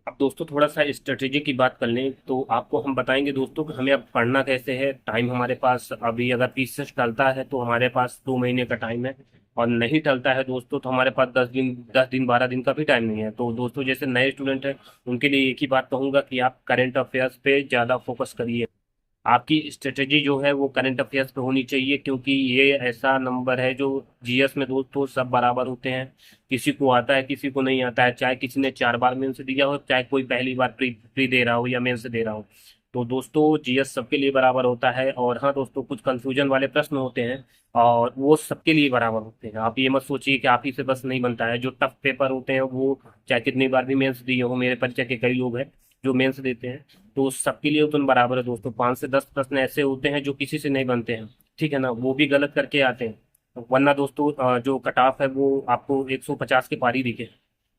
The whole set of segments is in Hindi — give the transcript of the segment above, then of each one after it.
अब दोस्तों थोड़ा सा स्ट्रेटेजी की बात कर लें तो आपको हम बताएंगे दोस्तों कि हमें अब पढ़ना कैसे है। टाइम हमारे पास अभी अगर 20 टलता है तो हमारे पास 2 महीने का टाइम है। और नहीं टलता है दोस्तों तो हमारे पास 10 दिन 12 दिन का भी टाइम नहीं है। तो दोस्तों जैसे नए स्टूडेंट हैं उनके लिए एक ही बात कहूंगा कि आप करंट अफेयर्स पे ज़्यादा फोकस करिए। आपकी स्ट्रेटेजी जो है वो करंट अफेयर्स पे होनी चाहिए, क्योंकि ये ऐसा नंबर है जो जीएस में दोस्तों सब बराबर होते हैं। किसी को आता है किसी को नहीं आता है, चाहे किसी ने 4 बार मेंस दिया हो, चाहे कोई पहली बार प्री प्री दे रहा हो या मेंस दे रहा हो। तो दोस्तों जीएस सबके लिए बराबर होता है। और हाँ दोस्तों, कुछ कंफ्यूजन वाले प्रश्न होते हैं और वो सबके लिए बराबर होते हैं। आप ये मत सोचिए कि आप ही से बस नहीं बनता है। जो टफ पेपर होते हैं वो चाहे कितनी बार भी मेंस दिए हो, मेरे परिचय के कई लोग हैं जो मेंस देते हैं, तो सबके लिए उतना बराबर है दोस्तों। 5 से 10 प्रश्न ऐसे होते हैं जो किसी से नहीं बनते हैं, ठीक है ना, वो भी गलत करके आते हैं। वरना दोस्तों जो कट ऑफ है वो आपको 150 के पार ही दिखे।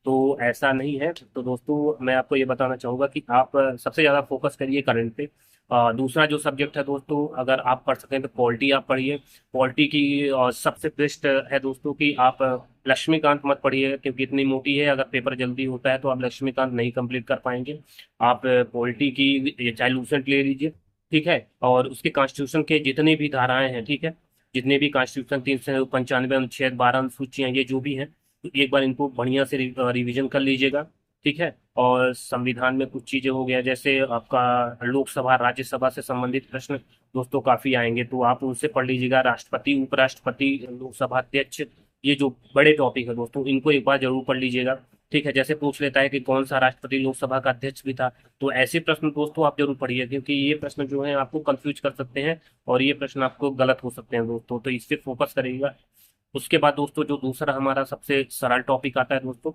तो ऐसा नहीं है। तो दोस्तों मैं आपको ये बताना चाहूंगा कि आप सबसे ज्यादा फोकस करिए करंट पे। दूसरा जो सब्जेक्ट है दोस्तों, अगर आप पढ़ सकें तो पॉलिटी आप पढ़िए। पॉलिटी की सबसे बेस्ट है दोस्तों कि आप लक्ष्मीकांत मत पढ़िए, क्योंकि इतनी मोटी है। अगर पेपर जल्दी होता है तो आप लक्ष्मीकांत नहीं कंप्लीट कर पाएंगे। आप पॉलिटी की चाहे लूसेंट ले लीजिए, ठीक है। और उसके कॉन्स्टिट्यूशन के जितने भी धाराएं हैं, ठीक है, जितने भी कॉन्स्टिट्यूशन 395 अनुच्छेद 12 अनुसूचियां ये जो भी हैं, तो एक बार इनको बढ़िया से रिवीजन कर लीजिएगा, ठीक है। और संविधान में कुछ चीजें हो गया, जैसे आपका लोकसभा राज्यसभा से संबंधित प्रश्न दोस्तों काफी आएंगे, तो आप उनसे पढ़ लीजिएगा। राष्ट्रपति, उपराष्ट्रपति, लोकसभा अध्यक्ष, ये जो बड़े टॉपिक है दोस्तों, इनको एक बार जरूर पढ़ लीजिएगा, ठीक है। जैसे पूछ लेता है कि कौन सा राष्ट्रपति लोकसभा का अध्यक्ष भी था, तो ऐसे प्रश्न दोस्तों आप जरूर पढ़िए, क्योंकि ये प्रश्न जो है आपको कंफ्यूज कर सकते हैं और ये प्रश्न आपको गलत हो सकते हैं दोस्तों। तो इस पे फोकस करिएगा। उसके बाद दोस्तों जो दूसरा हमारा सबसे सरल टॉपिक आता है दोस्तों,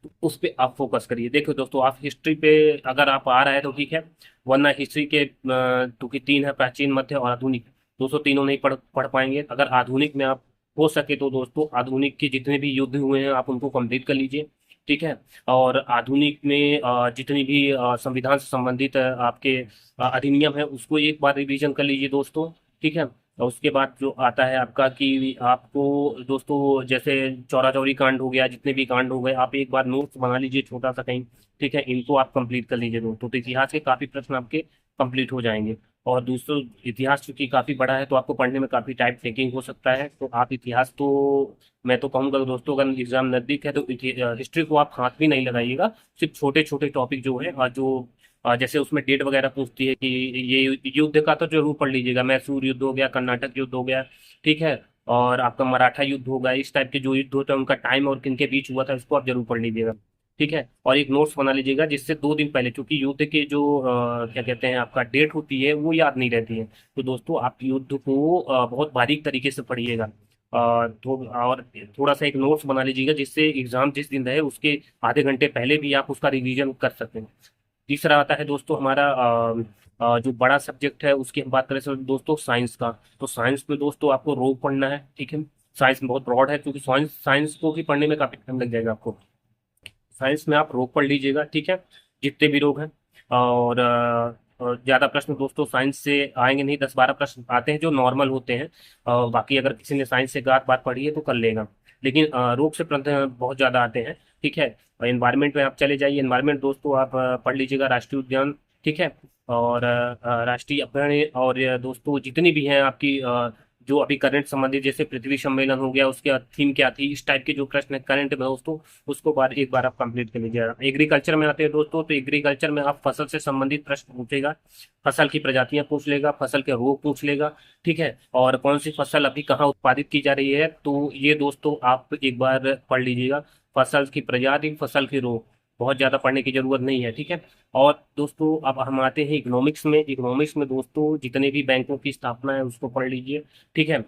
तो उस पे आप फोकस करिए। देखो दोस्तों, आप हिस्ट्री पे अगर आप आ रहा है तो ठीक है, वरना हिस्ट्री के क्योंकि 3 है, प्राचीन, मध्य और आधुनिक। दोस्तों तीनों नहीं पढ़ पाएंगे। अगर आधुनिक में आप हो सके तो दोस्तों आधुनिक के जितने भी युद्ध हुए हैं आप उनको कंप्लीट कर लीजिए, ठीक है। और आधुनिक में जितनी भी संविधान से संबंधित आपके अधिनियम है उसको एक बार रिवीजन कर लीजिए दोस्तों, ठीक है। और उसके बाद जो आता है आपका कि आपको दोस्तों जैसे चौरा चौरी कांड हो गया, जितने भी कांड हो गए, आप एक बार नोट्स बना लीजिए छोटा सा कहीं, ठीक है। इनको आप कंप्लीट कर लीजिए दोस्तों, तो इतिहास के काफी प्रश्न आपके कंप्लीट हो जाएंगे। और दूसरों, इतिहास चूंकि काफी बड़ा है तो आपको पढ़ने में काफी टाइम टेकिंग हो सकता है, तो आप इतिहास तो मैं तो कहूंगा दोस्तों, अगर एग्जाम नजदीक है तो हिस्ट्री को आप हाथ भी नहीं लगाइएगा। सिर्फ छोटे छोटे टॉपिक जो है और जो जैसे उसमें डेट वगैरह पूछती है कि ये युद्ध का तो जरूर पढ़ लीजिएगा। मैसूर युद्ध हो गया, कर्नाटक युद्ध हो गया, ठीक है। और आपका मराठा युद्ध होगा, इस टाइप के जो युद्ध होते हैं उनका टाइम और किनके बीच हुआ था इसको आप जरूर पढ़ लीजिएगा, ठीक है। और एक नोट्स बना लीजिएगा जिससे 2 दिन पहले, क्योंकि युद्ध के जो क्या कहते हैं आपका डेट होती है वो याद नहीं रहती है। तो दोस्तों आप युद्ध को बहुत बारीक तरीके से पढ़िएगा। और थोड़ा सा एक नोट्स बना लीजिएगा जिससे एग्जाम जिस दिन रहे उसके आधे घंटे पहले भी आप उसका रिवीजन कर सकते हैं। तीसरा आता है दोस्तों हमारा जो बड़ा सब्जेक्ट है उसकी हम बात करें तो दोस्तों साइंस का। तो साइंस में दोस्तों आपको रोग पढ़ना है, ठीक है। साइंस बहुत ब्रॉड है, क्योंकि साइंस साइंस को भी पढ़ने में काफी टाइम लग जाएगा आपको। साइंस में आप रोग पढ़ लीजिएगा, ठीक है, जितने भी रोग हैं। और ज्यादा प्रश्न दोस्तों साइंस से आएंगे नहीं, 10 12 प्रश्न आते हैं जो नॉर्मल होते हैं। बाकी अगर किसी ने साइंस से गात बात पढ़ी है तो कर लेगा। लेकिन रोग से प्रश्न बहुत ज्यादा आते हैं, ठीक है। एनवायरमेंट में आप चले जाइए। एनवायरमेंट दोस्तों आप पढ़ लीजिएगा राष्ट्रीय उद्यान, ठीक है। और राष्ट्रीय अभ्यारण्य, और दोस्तों जितनी भी हैं आपकी जो अभी करंट संबंधित, जैसे पृथ्वी सम्मेलन हो गया, उसके थीम क्या थी, इस टाइप के जो प्रश्न है करंट में दोस्तों, उसको एक बार आप कंप्लीट कर लीजिएगा। एग्रीकल्चर में आते हैं दोस्तों, तो एग्रीकल्चर में आप फसल से संबंधित प्रश्न पूछेगा। फसल की प्रजातियां पूछ लेगा, फसल के रोग पूछ लेगा, ठीक है। और कौन सी फसल अभी कहाँ उत्पादित की जा रही है, तो ये दोस्तों आप एक बार पढ़ लीजिएगा। फसल की प्रजाति, फसल के रोग, बहुत ज्यादा पढ़ने की जरूरत नहीं है, ठीक है। और दोस्तों अब हम आते हैं इकोनॉमिक्स में। इकोनॉमिक्स में दोस्तों जितने भी बैंकों की स्थापना है उसको पढ़ लीजिए, ठीक है।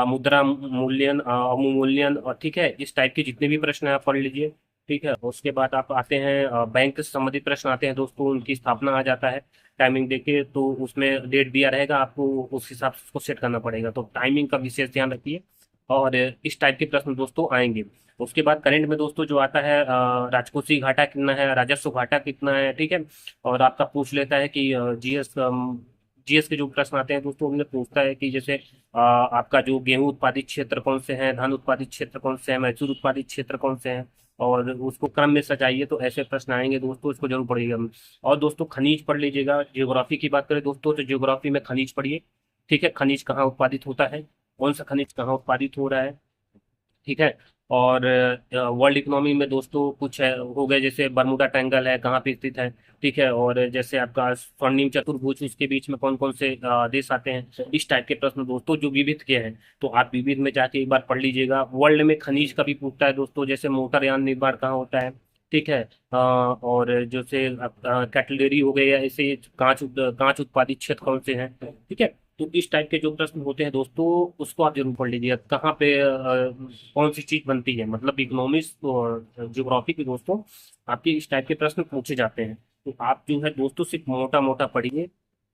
मुद्रा मूल्यन, अवमूल्यन, और ठीक है, इस टाइप के जितने भी प्रश्न हैं आप पढ़ लीजिए, ठीक है। उसके बाद आप आते हैं बैंक से संबंधित प्रश्न आते हैं दोस्तों, उनकी स्थापना आ जाता है टाइमिंग देके, तो उसमें डेट दिया रहेगा, आपको उस हिसाब से उसको सेट करना पड़ेगा, तो टाइमिंग का विशेष ध्यान रखिए। और इस टाइप के प्रश्न दोस्तों आएंगे। उसके बाद करंट में दोस्तों जो आता है राजकोषीय घाटा कितना है, राजस्व घाटा कितना है, ठीक है। और आपका पूछ लेता है कि जीएस जीएस के जो प्रश्न आते हैं दोस्तों उनमें पूछता है कि जैसे आपका जो गेहूं उत्पादित क्षेत्र कौन से हैं, धान उत्पादित क्षेत्र कौन से हैं, मैसूर उत्पादित क्षेत्र कौन से हैं, और उसको क्रम में सजाइए, तो ऐसे प्रश्न आएंगे दोस्तों, इसको जरूर पढ़िएगा। और दोस्तों खनिज पढ़ लीजिएगा। ज्योग्राफी की बात करें दोस्तों, तो ज्योग्राफी में खनिज पढ़िए। ठीक है, खनिज कहाँ उत्पादित होता है, कौन सा खनिज कहाँ उत्पादित हो रहा है। ठीक है। और वर्ल्ड इकोनॉमी में दोस्तों कुछ है हो गए, जैसे बर्मुडा ट्रायंगल है कहाँ पे स्थित है। ठीक है। और जैसे आपका स्वर्णिम चतुर्भुज, इसके बीच में कौन कौन से देश आते हैं, इस टाइप के प्रश्न दोस्तों जो विविध के हैं, तो आप विविध में जाके एक बार पढ़ लीजिएगा। वर्ल्ड में खनिज का भी पूछता है दोस्तों, जैसे मोटरयान निर्माण कहाँ होता है। ठीक है। और जैसे कैटलरी हो गए, या ऐसे कांच उत्पादित क्षेत्र कौन से हैं। ठीक है। तो इस टाइप के जो प्रश्न होते हैं दोस्तों, उसको आप जरूर पढ़ लीजिए, कहाँ पे कौन सी चीज बनती है, मतलब इकोनॉमिक्स और ज्योग्राफी के दोस्तों आपके इस टाइप के प्रश्न पूछे जाते हैं। तो आप जो है दोस्तों सिर्फ मोटा मोटा पढ़िए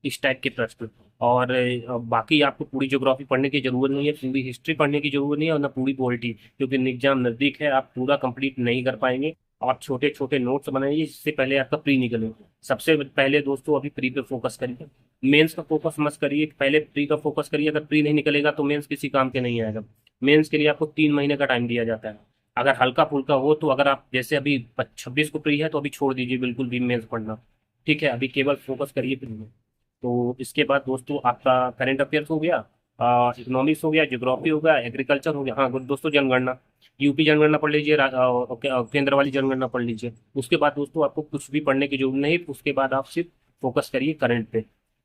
इस टाइप के प्रश्न। और बाकी आपको पूरी ज्योग्राफी पढ़ने की जरूरत नहीं है, पूरी हिस्ट्री पढ़ने की जरूरत नहीं है, और ना पूरी पॉलिटी, क्योंकि एग्जाम नजदीक है, आप पूरा कंप्लीट नहीं कर पाएंगे। आप छोटे छोटे नोट्स बनाइए, इससे पहले आपका प्री निकले। सबसे पहले दोस्तों अभी प्री पे फोकस करिए, मेंस का फोकस मत करिए, पहले प्री का फोकस करिए। अगर प्री नहीं निकलेगा तो मेंस किसी काम के नहीं आएगा। मेंस के लिए आपको 3 महीने का टाइम दिया जाता है। अगर हल्का फुल्का हो तो, अगर आप जैसे अभी 26 को प्री है, तो अभी छोड़ दीजिए बिल्कुल भी मेंस पढ़ना। ठीक है, अभी केवल फोकस करिए प्री में। तो इसके बाद दोस्तों आपका करंट अफेयर्स हो गया, इकोनॉमिक्स हो गया, ज्योग्राफी हो गया, एग्रीकल्चर हो गया। हाँ गुड दोस्तों, जनगणना, यूपी जनगणना पढ़ लीजिए, केंद्र वाली जनगणना पढ़ लीजिए। उसके बाद दोस्तों आपको कुछ भी पढ़ने की जरूरत नहीं, उसके बाद आप सिर्फ फोकस करिए करंट पे।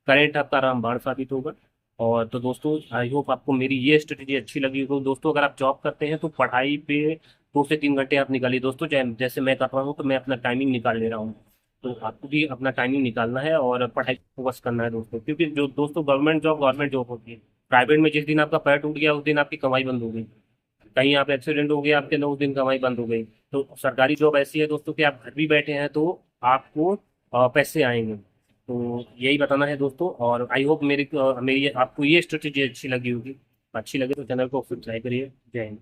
करंट आपका रामबाण साबित होगा। और तो दोस्तों आई होप आपको मेरी ये स्ट्रेटेजी अच्छी लगी हो। दोस्तों अगर आप जॉब करते हैं तो पढ़ाई पे 2 से 3 घंटे आप निकालिए दोस्तों, जैसे मैं कर रहा हूँ, तो मैं अपना टाइमिंग निकाल ले रहा हूँ। तो आपको भी अपना टाइमिंग निकालना है और पढ़ाई फोकस करना है दोस्तों, क्योंकि जो दोस्तों गवर्नमेंट जॉब होती है। प्राइवेट में जिस दिन आपका पैर टूट गया उस दिन आपकी कमाई बंद हो गई। कहीं आप एक्सीडेंट हो गया आपके, 9 दिन कमाई बंद हो गई। तो सरकारी जॉब ऐसी है दोस्तों कि आप घर भी बैठे हैं तो आपको पैसे आएंगे। तो यही बताना है दोस्तों, और आई होप मेरी आपको ये स्ट्रेटेजी अच्छी लगी होगी। अच्छी लगे तो चैनल को सब्सक्राइब करिए। जय हिंद।